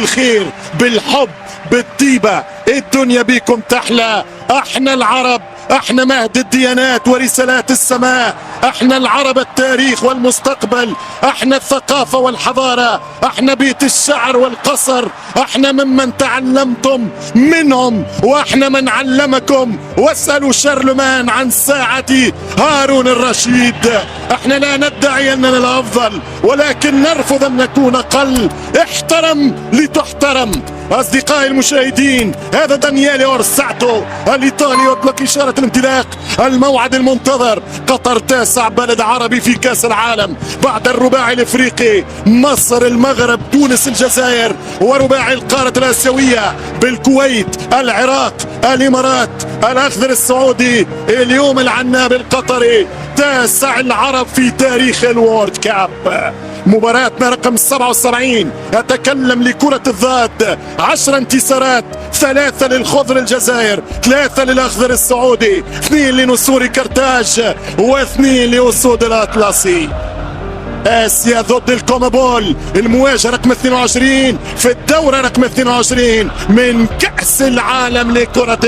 بالخير بالحب بالطيبة، الدنيا بيكم تحلى. احنا العرب، احنا مهد الديانات ورسالات السماء، احنا العرب التاريخ والمستقبل، احنا الثقافة والحضارة، احنا بيت الشعر والقصر، احنا ممن تعلمتم منهم واحنا من علمكم. واسألوا شارلمان عن ساعة هارون الرشيد. احنا لا ندعي اننا الافضل ولكن نرفض ان نكون اقل. احترم لتحترم. أصدقائي المشاهدين، هذا دانييلي أورساتو الإيطالي يطلق إشارة الانطلاق. الموعد المنتظر، قطر تاسع بلد عربي في كأس العالم بعد الرباعي الإفريقي، مصر المغرب تونس الجزائر، ورباعي القارة الآسيوية بالكويت العراق الإمارات الأخضر السعودي. اليوم العناب القطري، تاسع العرب في تاريخ الوورد كاب. مباراتنا رقم 77. أتكلم لكرة الضاد، 10 انتصارات، 3 للخضر الجزائر، 3 للأخضر السعودي، 2 لنسور كرتاج و2 لأسود الأطلسي. آسيا ضد الكومابول، المواجهة رقم 22 في الدورة رقم 22 من كأس العالم لكرة